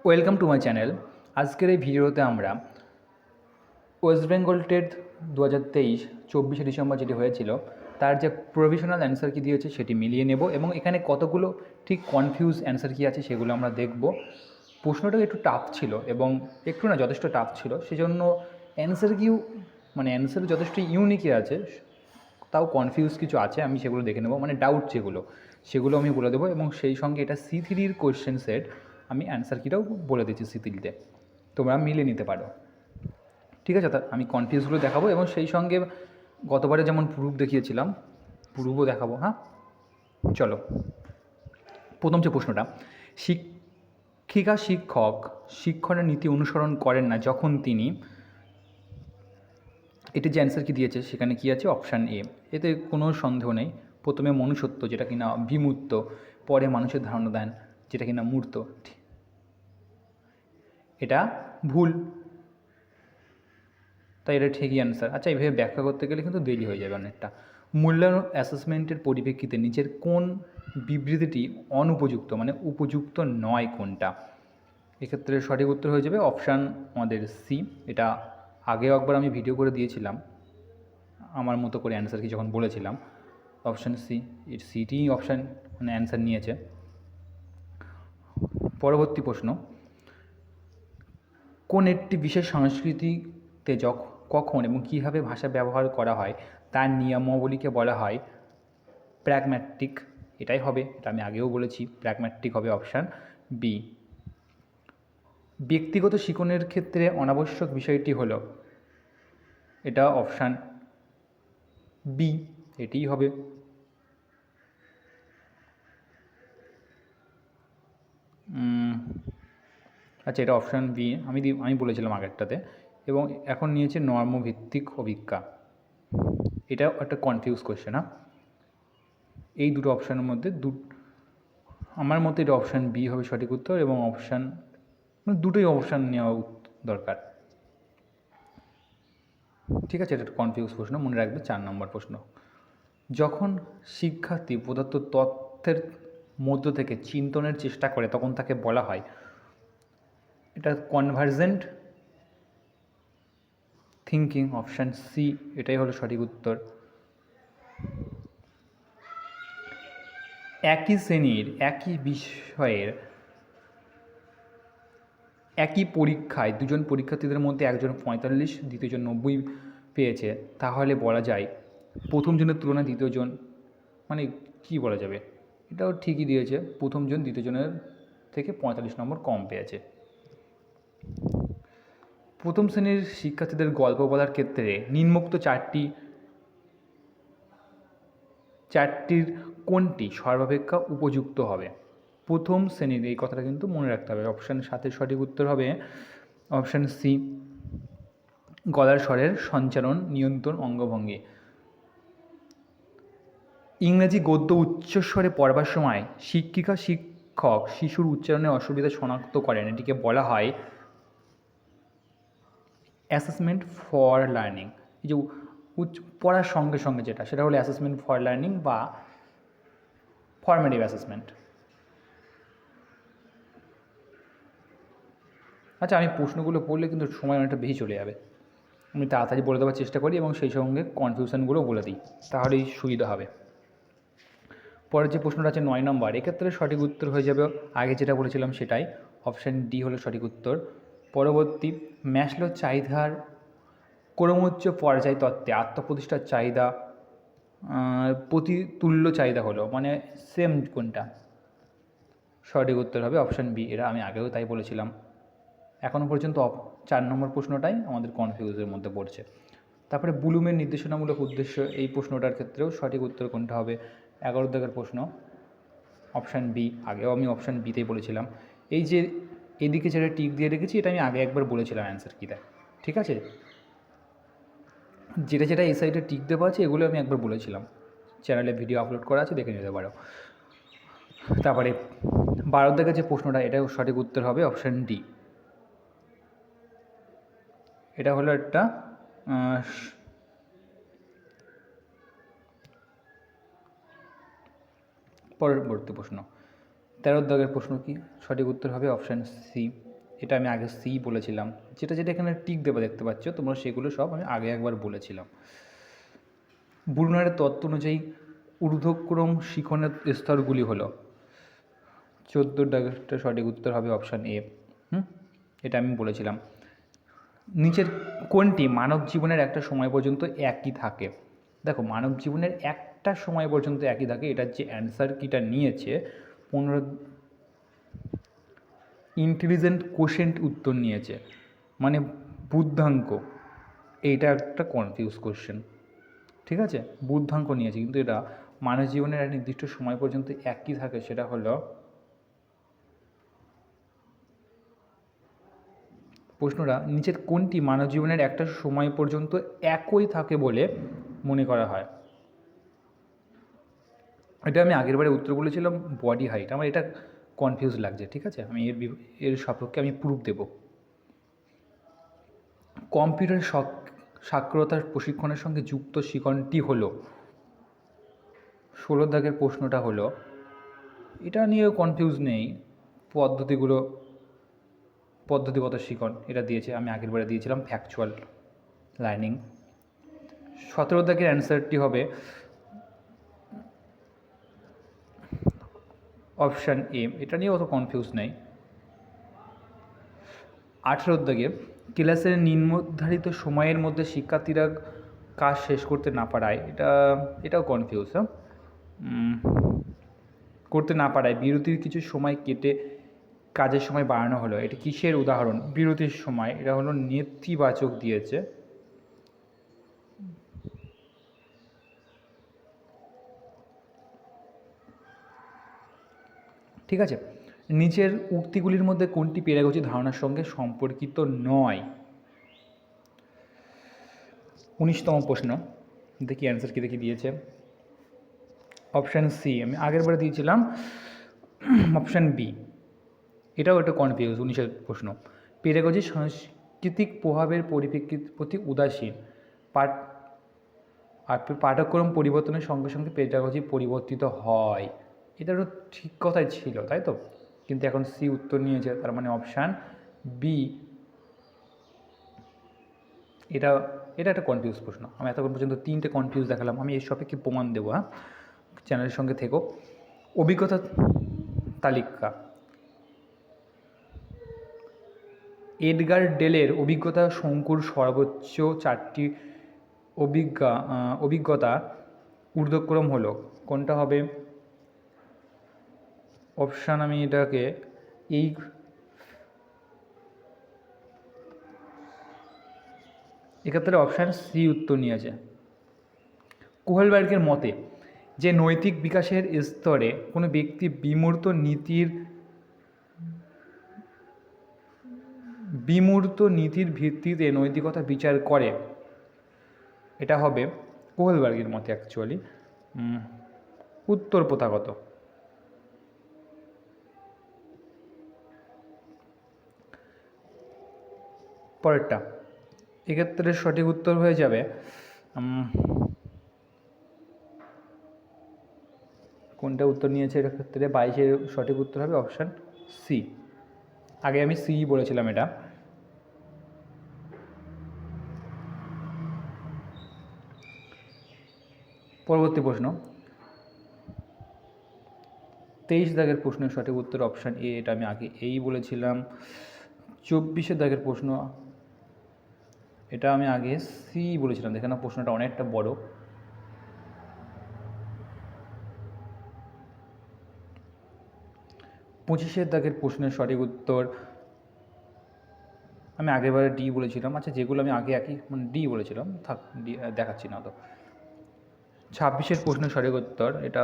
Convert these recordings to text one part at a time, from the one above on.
Welcome to my channel. আজকের এই ভিডিওতে আমরা ওয়েস্ট বেঙ্গল টেট 2023 24শে ডিসেম্বর যেটি হয়েছিল তার যে প্রভিশনাল অ্যান্সার কী দিয়েছে সেটি মিলিয়ে নেব এবং এখানে কতগুলো ঠিক কনফিউজ অ্যান্সার কী আছে সেগুলো আমরা দেখব। প্রশ্নটা একটু টাফ ছিল এবং একটু না যথেষ্ট টাফ ছিল, সেজন্য অ্যান্সার কিউ অ্যান্সার যথেষ্ট ইউনিকই আছে, তাও কনফিউজ কিছু আছে, আমি সেগুলো দেখে নেব, ডাউট সেগুলো আমি বলে দেবো এবং সেই সঙ্গে এটা C3-র কোয়েশ্চেন সেট, আমি অ্যান্সার কিটাও বলে দিচ্ছি C3-তে, তোমরা মিলে নিতে পারো। ঠিক আছে, তা আমি কনফিউজগুলো দেখাবো এবং সেই সঙ্গে গতবারে যেমন প্রুফ দেখিয়েছিলাম প্রুফও দেখাবো। হ্যাঁ, চলো। প্রথম যে প্রশ্নটা, শিক্ষক শিক্ষণের নীতি অনুসরণ করেন না যখন তিনি, এটি যে অ্যান্সার কি দিয়েছে সেখানে কি আছে? Option A. এতে কোনো সন্দেহ নেই। প্রথমে মনুষ্যত্ব যেটা কিনা বিমূর্ত, পরে মানুষের ধারণা দেন যেটা কিনা মূর্ত, এটা ভুল, তাই এটা ঠিকই অ্যান্সার। আচ্ছা, এইভাবে ব্যাখ্যা করতে গেলে কিন্তু দেরি হয়ে যাবে অনেকটা। মূল্যায়ন অ্যাসেসমেন্টের পরিপ্রেক্ষিতে নিচের কোন বিবৃতিটি অনুপযুক্ত, উপযুক্ত নয় কোনটা? এক্ষেত্রে সঠিক উত্তর হয়ে যাবে অপশান আমাদের সি। এটা আগেও একবার আমি ভিডিও করে দিয়েছিলাম আমার মতো করে অ্যান্সার কি যখন বলেছিলাম। অপশান সি, এর সিটিই অপশান অ্যান্সার নিয়েছে। পরবর্তী প্রশ্ন, কোন একটি বিশেষ সংস্কৃতিতে কখন এবং কীভাবে ভাষা ব্যবহার করা হয় তার নিয়মাবলীকে বলা হয় প্র্যাগম্যাটিক। এটাই হবে, এটা আমি আগেও বলেছি, প্র্যাগম্যাটিক হবে অপশান বি। ব্যক্তিগত শিক্ষণের ক্ষেত্রে অনাবশ্যক বিষয়টি হলো, এটা অপশান বি, এটিই হবে। আচ্ছা, এটা অপশান বি আমি বলেছিলাম আগেরটাতে। এবং এখন নিয়েছে নর্মভিত্তিক অভিজ্ঞা, এটাও একটা কনফিউজ কোয়েশ্চেন। হ্যাঁ, এই দুটো অপশানের মধ্যে আমার মতে এটা অপশান বি হবে সঠিক উত্তর, এবং অপশান দুটোই অপশান নেওয়া দরকার। ঠিক আছে, এটা কনফিউজ প্রশ্ন, মনে রাখবে। 4 নম্বর প্রশ্ন, যখন শিক্ষার্থী প্রদত্ত তথ্যের মধ্য থেকে চিন্তনের চেষ্টা করে তখন তাকে বলা হয়, এটা কনভার্জেন্ট থিঙ্কিং, অপশান সি, এটাই হলো সঠিক উত্তর। একই শ্রেণীর একই বিষয়ের একই পরীক্ষায় দুজন পরীক্ষার্থীদের মধ্যে একজন 45, দ্বিতীয়জন 90 পেয়েছে, তাহলে বলা যায় প্রথমজনের তুলনায় দ্বিতীয়জন, কি বলা যাবে, এটাও ঠিকই দিয়েছে, প্রথমজন দ্বিতীয়জনের থেকে 45 নম্বর কম পেয়েছে। প্রথম শ্রেণীর শিক্ষার্থীদের গল্প বলার ক্ষেত্রে নিম্নোক্ত চারটির কোনটি সর্বাপেক্ষা উপযুক্ত হবে? প্রথম শ্রেণীর, এই কথাটা কিন্তু মনে রাখতে হবে। অপশান 7-এর সঠিক উত্তর হবে অপশান সি, গলার স্বরের সঞ্চারণ নিয়ন্ত্রণ অঙ্গভঙ্গি। ইংরেজি গদ্য উচ্চস্বরে পড়বার সময় শিক্ষক শিশুর উচ্চারণের অসুবিধা শনাক্ত করেন, এটিকে বলা হয় অ্যাসেসমেন্ট ফর লার্নিং। এই যে পড়ার সঙ্গে সঙ্গে যেটা, সেটা হলো অ্যাসেসমেন্ট ফর লার্নিং বা ফরমেটিভ অ্যাসেসমেন্ট। আচ্ছা, আমি প্রশ্নগুলো পড়লে কিন্তু সময় অনেকটা বেশি চলে যাবে, আমি তাড়াতাড়ি বলে দেওয়ার চেষ্টা করি এবং সেই সঙ্গে কনফিউশনগুলো বলে দিই, তাহলেই সুবিধা হবে। পরের যে প্রশ্নটা আছে 9 নম্বর, এক্ষেত্রে সঠিক উত্তর হয়ে যাবে আগে যেটা বলেছিলাম সেটাই, অপশান ডি হলো সঠিক উত্তর। পরবর্তী, ম্যাসলো চাহিদার ক্রমোচ্চ পর্যায় তত্ত্বে আত্মপ্রতিষ্ঠার চাহিদা প্রতিতুল্য চাহিদা হলো, সেম কোনটা? সঠিক উত্তর হবে অপশান বি, এটা আমি আগেও তাই বলেছিলাম। এখনও পর্যন্ত 4 নম্বর প্রশ্নটাই আমাদের কনফিউজের মধ্যে পড়ছে। তারপরে ব্লুমের নির্দেশনামূলক উদ্দেশ্য, এই প্রশ্নটার ক্ষেত্রেও সঠিক উত্তর কোনটা হবে? 11 দাগের প্রশ্ন, অপশান বি, আগেও আমি অপশান বিতেই বলেছিলাম। এই যে এদিকে যেটা টিক দিয়ে রেখেছি, এটা আমি আগে একবার বলেছিলাম অ্যান্সার কী দেয়, ঠিক আছে? যেটা এই সাইডে টিক দেওয়া আছে এগুলো আমি একবার বলেছিলাম, চ্যানেলে ভিডিও আপলোড করা আছে, দেখে নিতে পারো। তারপরে 12 দাগের যে প্রশ্নটা, এটাও সঠিক উত্তর হবে অপশান ডি। এটা হলো একটা পরবর্তী প্রশ্ন, 13 দাগের প্রশ্ন কি? সঠিক উত্তর হবে অপশান সি, এটা আমি আগে সি বলেছিলাম। যেটা যেটা এখানে টিক দেবে দেখতে পাচ্ছ তোমরা, সেগুলো সব আমি আগে একবার বলেছিলাম। ব্রুনারের তত্ত্ব অনুযায়ী ঊর্ধ্বক্রম শিখনের স্তরগুলি হলো, 14টা সঠিক উত্তর হবে অপশান এ। এটা আমি বলেছিলাম। নিচের কোনটি মানব জীবনের একটা সময় পর্যন্ত একই থাকে? দেখো, মানব জীবনের একটা সময় পর্যন্ত একই থাকে, এটার যে অ্যান্সার কিটা নিয়েছে 15 ইন্টেলিজেন্ট কোশেন্ট উত্তর নিয়েছে, মানে বুদ্ধাঙ্ক। এইটা একটা কনফিউজ কোশ্চেন, ঠিক আছে? বুদ্ধাঙ্ক নিয়েছে, কিন্তু এটা মানব জীবনের এক নির্দিষ্ট সময় পর্যন্ত একই থাকে, সেটা হলো, প্রশ্নটা নিচের কোনটি মানব জীবনের একটা সময় পর্যন্ত একই থাকে বলে মনে করা হয়? এটা আমি আগের বারে উত্তর বলেছিলাম বডি হাইট। আমার এটা কনফিউজ লাগছে, ঠিক আছে? আমি এর সপক্ষে আমি প্রুফ দেব। কম্পিউটার সাক্ষরতার প্রশিক্ষণের সঙ্গে যুক্ত শিখনটি হলো, 16 দাগের প্রশ্নটা হলো, এটা নিয়েও কনফিউজ নেই, পদ্ধতিগত শিখন এটা দিয়েছে, আমি আগের বারে দিয়েছিলাম ফ্যাকচুয়াল লার্নিং। 17 দাগের অ্যান্সারটি হবে অপশান এ, এটা নিয়ে অত কনফিউজ নেই। 18 দাগে ক্লাসের নির্ধারিত সময়ের মধ্যে শিক্ষার্থীরা কাজ শেষ করতে না পারায়, এটাও কনফিউজ। করতে না পারায় বিরতির কিছু সময় কেটে কাজের সময় বাড়ানো হলো, এটি কিসের উদাহরণ? বিরতির সময়, এটা হলো নেতিবাচক দিয়েছে। ঠিক আছে, নিচের উক্তিগুলির মধ্যে কোনটি পেডাগজি ধারণার সঙ্গে সম্পর্কিত নয়? 19তম প্রশ্ন, দেখি অ্যান্সার কী দেখি দিয়েছে। অপশান সি, আমি আগের বারে দিয়েছিলাম অপশান বি, এটাও একটা কনফিউজ। 19এর প্রশ্ন, পেডাগজি সাংস্কৃতিক প্রভাবের পরিপ্রেক্ষিত প্রতি উদাসীন, পাঠ্যক্রম পরিবর্তনের সঙ্গে সঙ্গে পেডাগজি পরিবর্তিত হয়, এটা তো ঠিক কথাই ছিল, তাই তো? কিন্তু এখন সি উত্তর নিয়েছে, তার মানে অপশান বি। এটা একটা কনফিউজ প্রশ্ন। আমি এতক্ষণ পর্যন্ত 3টে কনফিউজ দেখালাম, আমি এর সাপেক্ষে প্রমাণ দেবো। হ্যাঁ, চ্যানেলের সঙ্গে থেকো। অভিজ্ঞতা তালিকা, এডগার ডেলের অভিজ্ঞতা শঙ্কুর সর্বোচ্চ 4টি অভিজ্ঞতা ঊর্ধ্বক্রম হলো, কোনটা হবে? অপশান, আমি এটাকে এই এক্ষেত্রে অপশান সি উত্তর নিয়েছে। কোহেলবার্গের মতে যে নৈতিক বিকাশের স্তরে কোনো ব্যক্তি বিমূর্ত নীতির ভিত্তিতে নৈতিকতা বিচার করে, এটা হবে কোহেলবার্গের মতে অ্যাকচুয়ালি উত্তর প্রথাগত। পরেরটা, এক্ষেত্রে সঠিক উত্তর হয়ে যাবে কোনটা উত্তর নিয়েছে এর ক্ষেত্রে 22-এর সঠিক উত্তর হবে অপশান সি। আগে আমি সি বলেছিলাম এটা। পরবর্তী প্রশ্ন, 23 দাগের প্রশ্নের সঠিক উত্তর অপশান এ, এটা আমি আগে এই বলেছিলাম। 24 দাগের প্রশ্ন, এটা আমি আগে সি বলেছিলাম, দেখে না প্রশ্নটা অনেকটা বড়। 25 দাগের প্রশ্নের সঠিক উত্তর আমি আগেরবারে ডি বলেছিলাম। আচ্ছা, যেগুলো আমি আগে একই মানে ডি বলেছিলাম, থাক, ডি দেখাচ্ছি না তো। 26 প্রশ্নের সঠিক উত্তর, এটা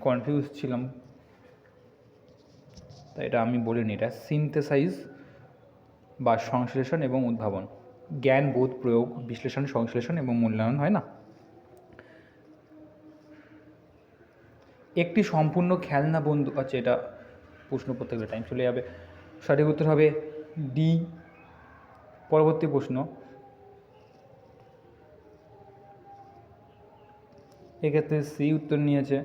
কনফিউজ ছিলাম তাই এটা আমি বলিনি, এটা সিনথেসাইজ বা সংশ্লেষণ এবং উদ্ভাবন, জ্ঞান, বোধ, প্রয়োগ, বিশ্লেষণ, সংশ্লেষণ এবং মূল্যায়ন, হয় না? একটি সম্পূর্ণ খেলনা বন্দুক, আচ্ছা এটা প্রশ্ন প্রত্যেকটা টাইম চলে যাবে, সঠিক উত্তর হবে ডি। পরবর্তী প্রশ্ন, এক্ষেত্রে সি উত্তর নিয়েছে।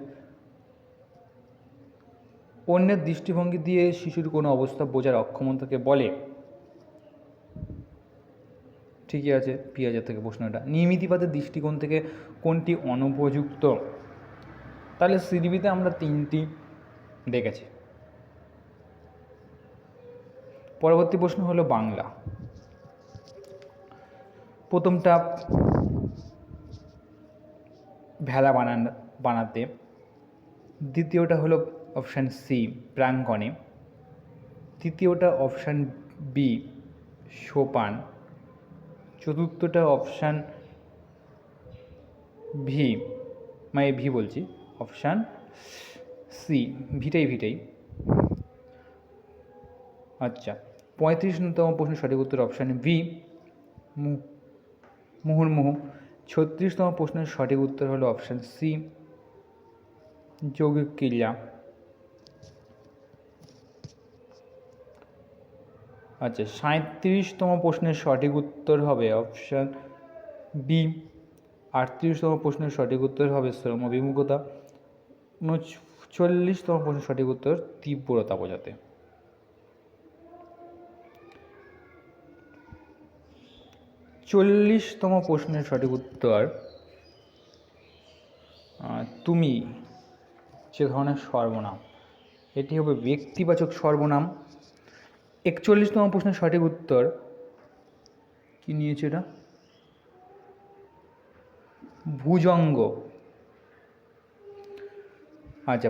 অন্যের দৃষ্টিভঙ্গি দিয়ে শিশুর কোনো অবস্থা বোঝার অক্ষমতাকে বলে। ঠিকই আছে, পিঁয়াজের থেকে প্রশ্নটা। নির্মিতিবাদের দৃষ্টিকোণ থেকে কোনটি অনুপযুক্ত? তাহলে সিডিবিতে আমরা 3টি দেখেছি। পরবর্তী প্রশ্ন হলো বাংলা। প্রথমটা ভেলা বানাতে, দ্বিতীয়টা হলো অপশান সি প্রাঙ্গণে, তৃতীয়টা অপশান বি সোপান, চতুর্থটা অপশান ভি, মানে ভি বলছি, অপশান সি ভিটাই। আচ্ছা, 35তম প্রশ্নের সঠিক উত্তর অপশান বি মুহুর্মুহু। 36তম প্রশ্নের সঠিক উত্তর হলো অপশান সি যৌগিক ক্রিয়া। আচ্ছা, 37তম প্রশ্নের সঠিক উত্তর হবে অপশান বি। 38তম প্রশ্নের সঠিক উত্তর হবে শ্রমবিমুখতা। 39তম প্রশ্নের সঠিক উত্তর তীব্রতা বোঝাতে। চল্লিশতম প্রশ্নের সঠিক উত্তর তুমি যে ধরনের সর্বনাম, এটি হবে ব্যক্তিবাচক সর্বনাম। 41তম প্রশ্নের সঠিক উত্তর কি নিয়েছে এটা? ভুজঙ্গ। আচ্ছা,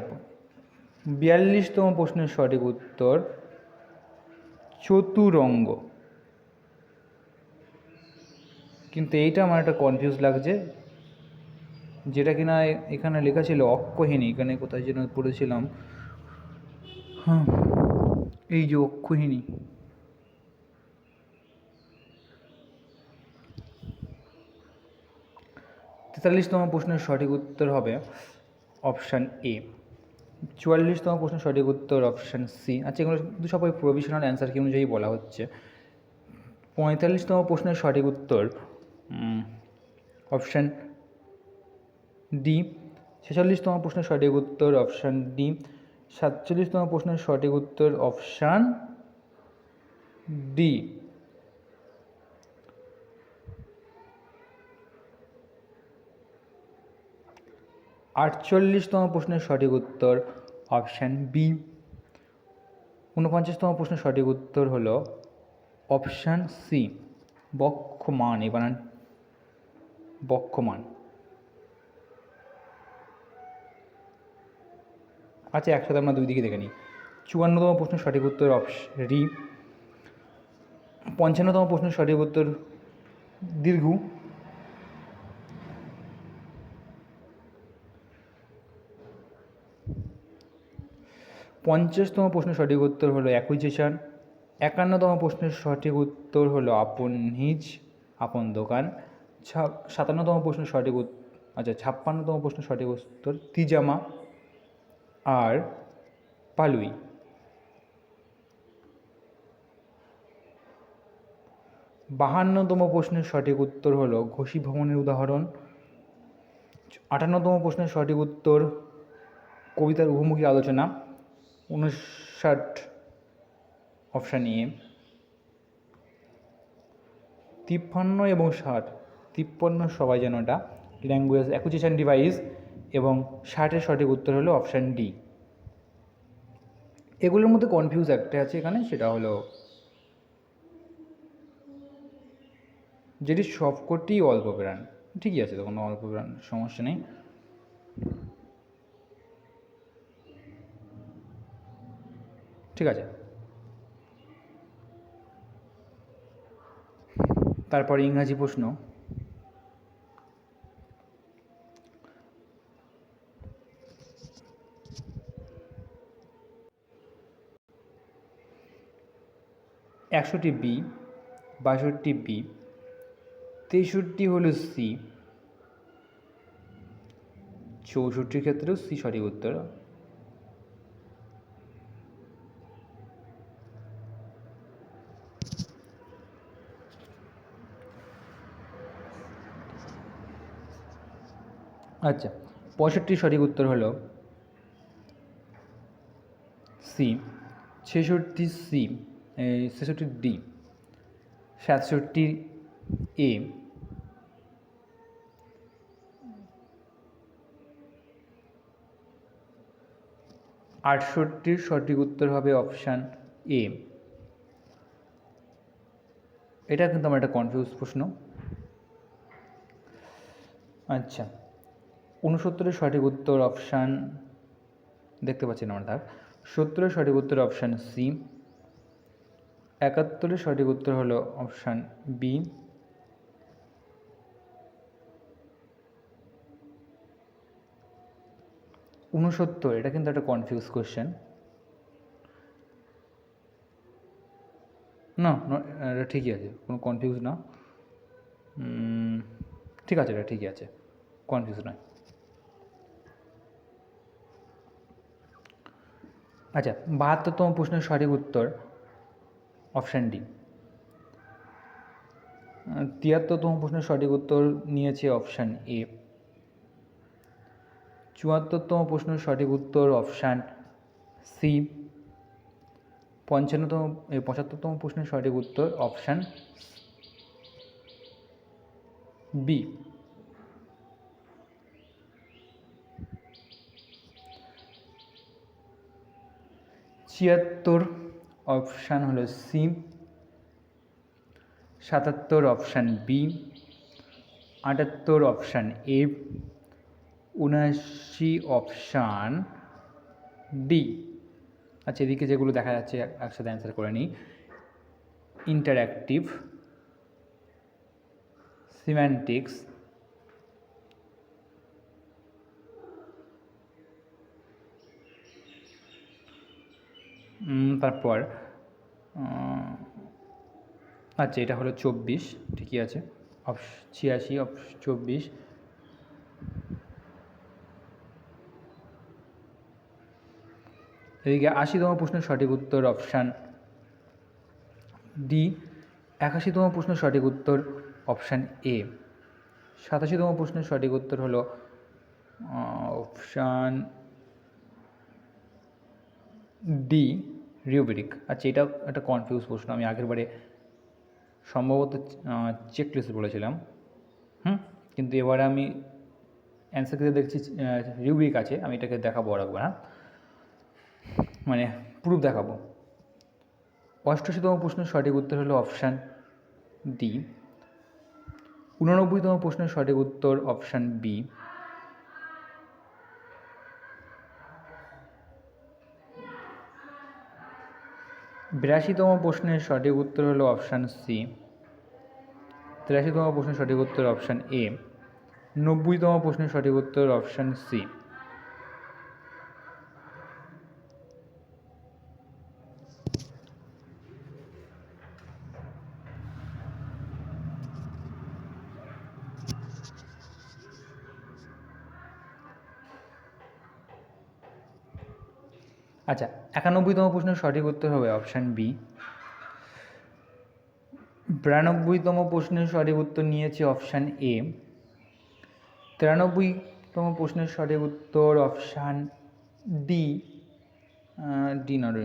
42তম প্রশ্নের সঠিক উত্তর চতুরঙ্গ। কিন্তু এইটা আমার একটা কনফিউজ লাগছে, যেটা কিনা এখানে লেখা ছিল অক্ষহীনী, এখানে কোথায় যেন পড়েছিলাম, হ্যাঁ এই যে অক্ষহীনী। 43তম প্রশ্নের সঠিক উত্তর হবে অপশান এ। 44তম প্রশ্নের সঠিক উত্তর অপশান সি। আচ্ছা, এগুলো সবাই প্রভিশনাল অ্যান্সার কি অনুযায়ী বলা হচ্ছে। 45তম প্রশ্নের সঠিক উত্তর অপশান ডি। 46তম প্রশ্নের সঠিক উত্তর অপশান ডি। 47তম প্রশ্নের সঠিক উত্তর অপশান ডি। 48তম প্রশ্নের সঠিক উত্তর অপশান বি। 49তম প্রশ্নের সঠিক উত্তর হলো অপশান সি বক্ষমান। এই বানান বক্ষমান। আচ্ছা, একসাথে আমরা দুই দিকে দেখে নিই। 54তম প্রশ্নের সঠিক উত্তর রি। 55তম প্রশ্নের সঠিক উত্তর দীর্ঘ। 50তম প্রশ্নের সঠিক উত্তর হলো অ্যাকুইজিশন। 51তম প্রশ্নের সঠিক উত্তর হলো আপন নিজ, আপন দোকান। 57তম প্রশ্নের সঠিক আচ্ছা 56তম প্রশ্নের সঠিক উত্তর তিজামা আর পালুই। 52তম প্রশ্নের সঠিক উত্তর হলো ঘোষী ভ্রমণের উদাহরণ। 58তম প্রশ্নের সঠিক উত্তর কবিতার বহুমুখী আলোচনা। 59 অপশান এ। 53 এবং 60, 53 সবাই যেন এটা ল্যাঙ্গুয়েজ অ্যাকুইজিশন ডিভাইস, এবং 60-এর সঠিক উত্তর হলো অপশান ডি। এগুলোর মধ্যে কনফিউজ একটা আছে এখানে, সেটা হলো যেটি সবকটি অল্প প্রাণ। ঠিকই আছে, তো কোনো অল্প প্রাণ সমস্যা নেই। ঠিক আছে, তারপর ইংরাজি প্রশ্ন। একশোটি বি, 62টি বি, 63 হলো সি, 64 ক্ষেত্রেও সি সঠিক উত্তর। আচ্ছা, 65 সঠিক উত্তর হলো সি, 66 সি, 66 ডি, 67 এ, 68 সঠিক উত্তর হবে অপশান এ। এটা কিন্তু আমার একটা কনফিউজ প্রশ্ন। আচ্ছা, 69 সঠিক উত্তর অপশান দেখতে পাচ্ছি না আমরা, থাক। 70 সঠিক উত্তর অপশান সি, 71 সঠিক উত্তর হলো অপশান বি, 69 এটা কিন্তু একটা কনফিউজ কোয়েশ্চেন। না, এটা ঠিকই আছে, কোনো কনফিউজ না। ঠিক আছে, এটা ঠিকই আছে, কনফিউজ নয়। আচ্ছা, 72তম প্রশ্নের সঠিক উত্তর অপশান ডি। 73তম প্রশ্নের সঠিক উত্তর নিয়েছে অপশান এ। 74তম প্রশ্নের সঠিক উত্তর অপশান সি। 75তম প্রশ্নের সঠিক উত্তর অপশান বি। ছিয়াত্তর অপশান হলো C, 77 option B, 78 option A, 79 option D. আচ্ছা, এদিকে যেগুলো দেখা যাচ্ছে একসাথে অ্যান্সার করে নিই। ইন্টারঅ্যাক্টিভ, সিম্যান্টিক্স, তারপর আচ্ছা, এটা হলো 24, ঠিকই আছে। 86 24। এদিকে 80তম প্রশ্নের সঠিক উত্তর অপশান ডি। 81তম প্রশ্নের সঠিক উত্তর অপশান এ। 87তম প্রশ্নের সঠিক উত্তর হলো অপশান ডি, রিউবেরিক। আচ্ছা, এটাও একটা কনফিউজ প্রশ্ন, আমি আগের বারে সম্ভবত চেকলিস্ট বলেছিলাম, কিন্তু এবারে আমি অ্যান্সার করে দেখছি রিউবেরিক আছে। আমি এটাকে দেখাবো আর একবার, মানে প্রুফ দেখাবো। 88তম প্রশ্নের সঠিক উত্তর হলো অপশান ডি। 89তম প্রশ্নের সঠিক উত্তর অপশান বি। 82তম প্রশ্নের সঠিক উত্তর হলো অপশান সি। 83তম প্রশ্নের সঠিক উত্তর অপশান এ। 90তম প্রশ্নের সঠিক উত্তর অপশান সি। আচ্ছা, 91তম প্রশ্নের সঠিক উত্তর হবে অপশান বি। 92তম প্রশ্নের সঠিক উত্তর নিয়েছে অপশান এ। 93তম প্রশ্নের সঠিক উত্তর অপশান ডি,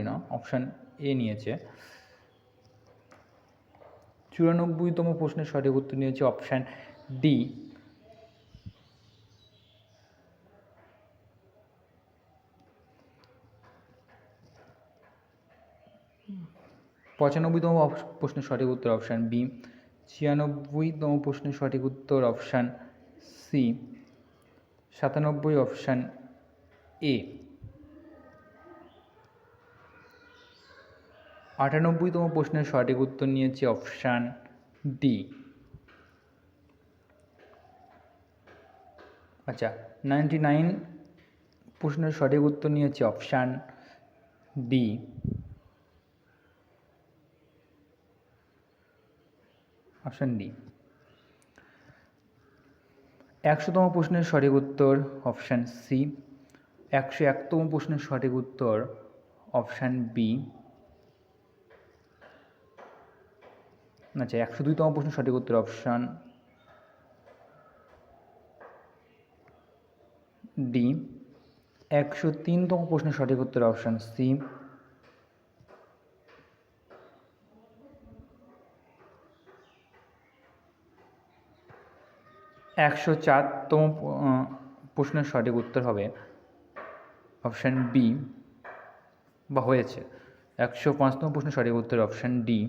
না, অপশান এ নিয়েছে। 94তম প্রশ্নের সঠিক উত্তর নিয়েছে অপশান ডি। 95তম প্রশ্নের সঠিক উত্তর অপশান বি। 96তম প্রশ্নের সঠিক উত্তর অপশান সি। 97 option A. 98তম প্রশ্নের সঠিক উত্তর নিয়েছে অপশান ডি। আচ্ছা, 99 প্রশ্নের সঠিক উত্তর নিয়েছে অপশান ডি। Option D. 100তম প্রশ্নের সঠিক উত্তর অপশান সি। 101তম প্রশ্নের সঠিক উত্তর অপশান বি। আচ্ছা, 102তম প্রশ্নের সঠিক উত্তর অপশান ডি। 103তম প্রশ্নের সঠিক উত্তর অপশান সি। 104তম প্রশ্নের সঠিক উত্তর হবে অপশান বি, বা হয়েছে। 105তম প্রশ্নের সঠিক উত্তর অপশান ডি।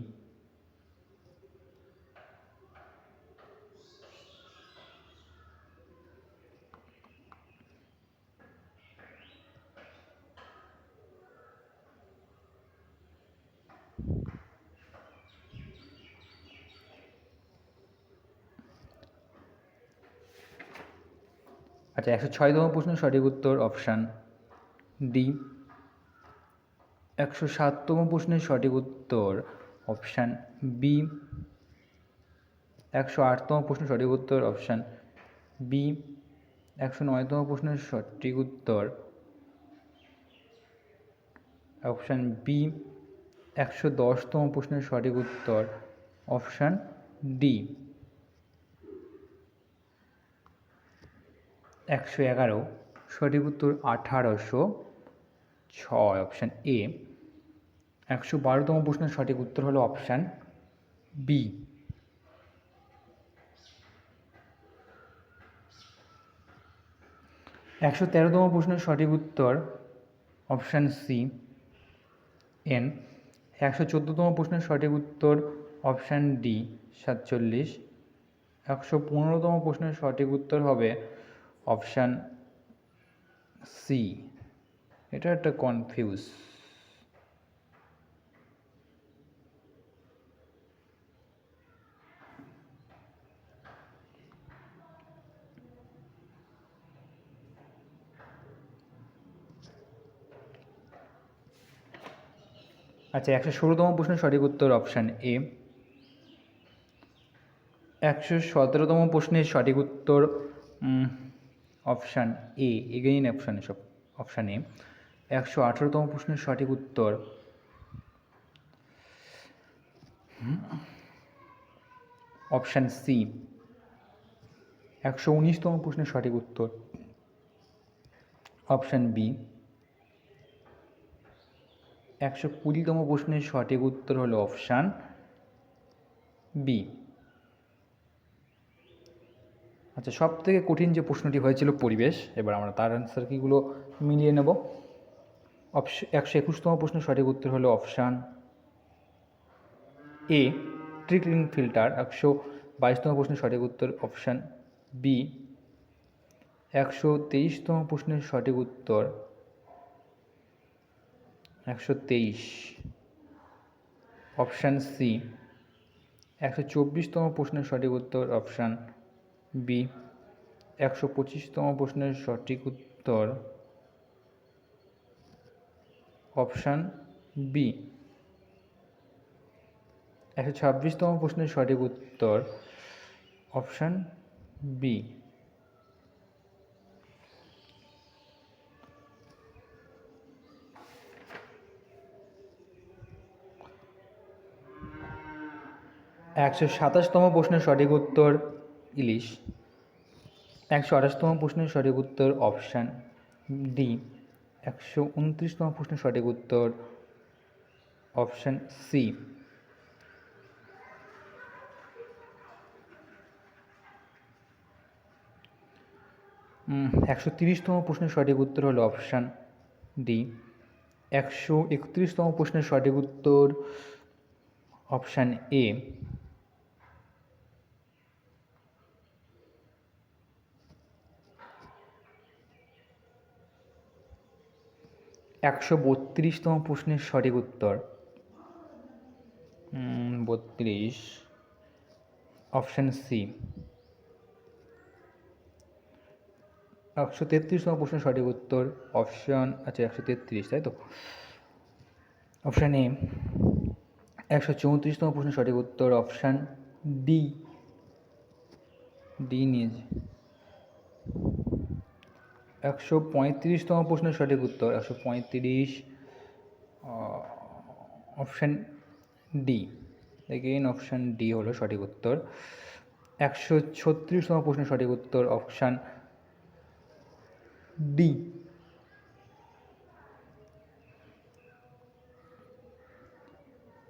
আচ্ছা, 106তম প্রশ্নের সঠিক উত্তর অপশান ডি। 107তম প্রশ্নের সঠিক উত্তর অপশান বি। 108তম প্রশ্নের সঠিক উত্তর অপশান বি। 109তম প্রশ্নের সঠিক উত্তর অপশান বি। 110তম প্রশ্নের সঠিক উত্তর অপশান ডি। 111 সঠিক উত্তর 1806 অপশান এ। 112তম প্রশ্নের সঠিক উত্তর হলো অপশান বি। 113তম প্রশ্নের সঠিক উত্তর অপশান সি এন। 114তম প্রশ্নের সঠিক উত্তর অপশান ডি 47। 115তম প্রশ্নের সঠিক উত্তর হবে অপশান সি। এটা একটা কনফিউজ। আচ্ছা, 116তম প্রশ্নের সঠিক উত্তর অপশান এ। 117তম প্রশ্নের সঠিক উত্তর অপশান এ, এগেইন অপশান সব অপশান এ। 118তম প্রশ্নের সঠিক উত্তর অপশান সি। 119তম প্রশ্নের সঠিক উত্তর অপশান বি। 120তম প্রশ্নের সঠিক উত্তর হলো অপশান বি। আচ্ছা, সব থেকে কঠিন যে প্রশ্নটি হয়েছিল পরিবেশ, এবার আমরা তার অ্যান্সার কিগুলো মিলিয়ে নেব। 121তম প্রশ্নের সঠিক উত্তর হলো অপশান এ, ট্রিকলিং ফিল্টার। 122তম প্রশ্নের সঠিক উত্তর অপশান বি। 123তম প্রশ্নের সঠিক উত্তর 123 অপশান সি। 124তম প্রশ্নের সঠিক উত্তর অপশান বি। 125তম প্রশ্নের সঠিক উত্তর অপশান বি। 126তম প্রশ্নের সঠিক উত্তর অপশান বি। 127তম প্রশ্নের সঠিক উত্তর ইলিশ। 128তম প্রশ্নের সঠিক উত্তর অপশান ডি। 129তম প্রশ্নের সঠিক উত্তর অপশান সি। 130তম প্রশ্নের সঠিক উত্তর হলো অপশান ডি। 131তম প্রশ্নের সঠিক উত্তর অপশান এ। 132তম প্রশ্নের সঠিক উত্তর 32 অপশান সি। 133তম প্রশ্নের সঠিক উত্তর অপশান, আচ্ছা 133 তাই তো, অপশান এ। 134তম প্রশ্নের সঠিক উত্তর অপশান ডি, ডি নিজ। 135তম প্রশ্নের সঠিক উত্তর 135 option D, again option D হলো সঠিক উত্তর। 136তম প্রশ্নের সঠিক উত্তর অপশান ডি।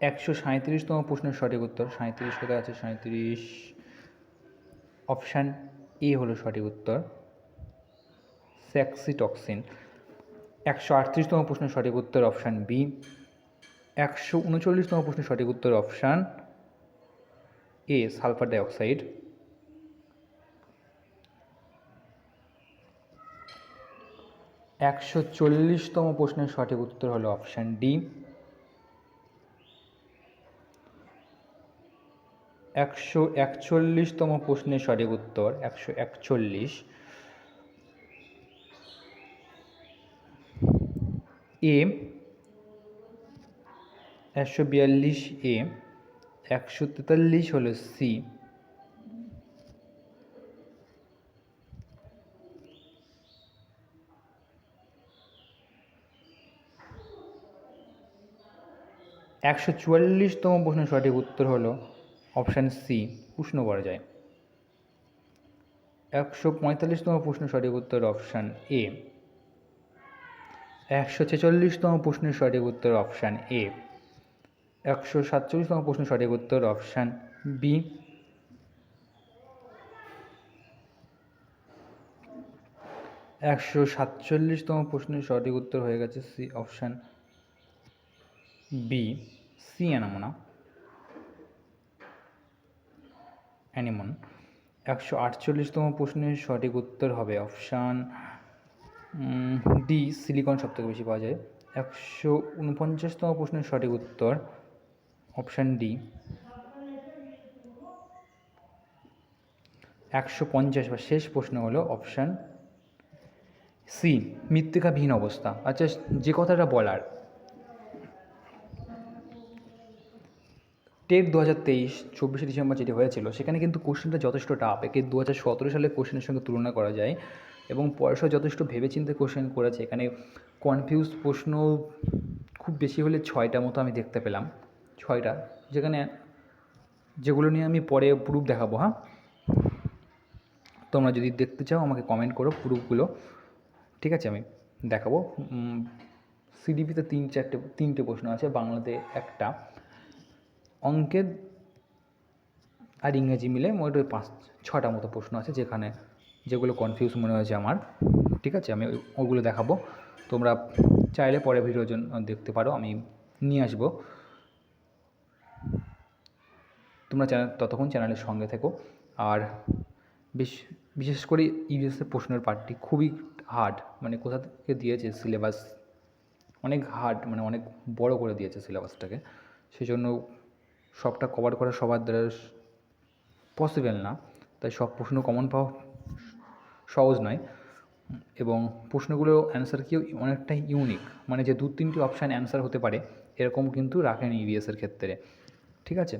137তম প্রশ্নের সঠিক উত্তর 37 কোথায় আছে 37 অপশান এ হলো সঠিক উত্তর, স্যাক্সিটক্সিন। 138তম প্রশ্নের সঠিক উত্তর অপশান বি। 139তম প্রশ্নের সঠিক উত্তর অপশান এ, সালফার ডাইঅক্সাইড। 140তম প্রশ্নের সঠিক উত্তর হলো অপশান ডি। 141তম প্রশ্নের সঠিক উত্তর 141 এ। 142 এ। 143 হলো সি। 144তম প্রশ্নের সঠিক উত্তর হলো অপশান সি, উষ্ণ পর্যায়। 145তম প্রশ্নের সঠিক উত্তর অপশান এ। 146তম প্রশ্নের সঠিক উত্তর অপশান এ। 147তম প্রশ্নের সঠিক উত্তর অপশান বি। 147তম প্রশ্নের সঠিক উত্তর হয়ে গেছে C, option B, C anemone, anemone. 148তম প্রশ্নের সঠিক উত্তর হবে অপশান ডি, সিলিকন সবথেকে বেশি পাওয়া যায়। 149তম প্রশ্নের সঠিক উত্তর অপশান ডি। 150 বা শেষ প্রশ্ন হলো অপশান সি, মৃত্তিকাবিহীন অবস্থা। আচ্ছা, যে কথাটা বলার, টেট 2023 24শে ডিসেম্বর যেটি হয়েছিল, সেখানে কিন্তু কোশ্চেনটা যথেষ্ট টাফ। একে 2017 সালের কোশ্চেনের সঙ্গে তুলনা করা যায় এবং পয়সা যথেষ্ট ভেবেচিন্তে কোশ্চেন করেছে। এখানে কনফিউজ প্রশ্ন খুব বেশি হলে 6টা মতো আমি দেখতে পেলাম, 6টা, যেগুলো নিয়ে আমি পরে প্রুফ দেখাবো। হ্যাঁ, তোমরা যদি দেখতে চাও আমাকে কমেন্ট করো প্রুফগুলো, ঠিক আছে, আমি দেখাবো। সিডিপিতে 3টে প্রশ্ন আছে, বাংলাতে একটা, অঙ্কে আর ইংরেজি মিলে মোট 5-6টা মতো প্রশ্ন আছে, যেগুলো কনফিউজ মনে হয়েছে আমার। ঠিক আছে, আমি ওগুলো দেখাবো, তোমরা চাইলে পরে ভিডিও দেখতে পারো, আমি নিয়ে আসবো। তোমরা ততক্ষণ চ্যানেলের সঙ্গে থেকো। আর বিশেষ করে ইভিএসের প্রশ্নের পার্টটি খুবই হার্ড, মানে কোথা থেকে দিয়েছে সিলেবাস অনেক হার্ড, মানে অনেক বড় করে দিয়েছে সিলেবাসটাকে, সেই জন্য সবটা কভার করা সবার দ্বারা পসিবল না, তাই সব প্রশ্ন কমন পাওয়া সহজ নয়। এবং প্রশ্নগুলোর অ্যান্সার কি অনেকটাই ইউনিক, মানে যে 2-3টি অপশান অ্যান্সার হতে পারে এরকম কিন্তু রাখেনি ইভিএসের ক্ষেত্রে, ঠিক আছে।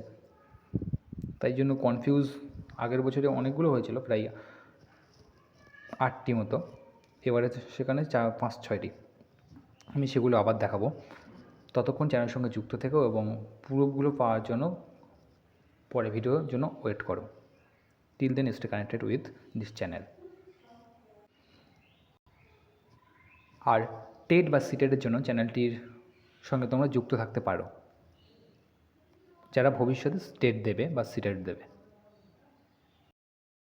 তাই জন্য কনফিউজ আগের বছরে অনেকগুলো হয়েছিল, প্রায় 8টি মতো, এবারে সেখানে 5-6টি। আমি সেগুলো আবার দেখাবো, ততক্ষণ চ্যানেলের সঙ্গে যুক্ত থেকো এবং প্রুফগুলো পাওয়ার জন্য পরে ভিডিওর জন্য ওয়েট করো। Till then stay connected with this channel. আর টেট বা সিটেটের জন্য চ্যানেলটির সঙ্গে তোমরা যুক্ত থাকতে পারো, যারা ভবিষ্যতে টেট দেবে বা সিটেট দেবে।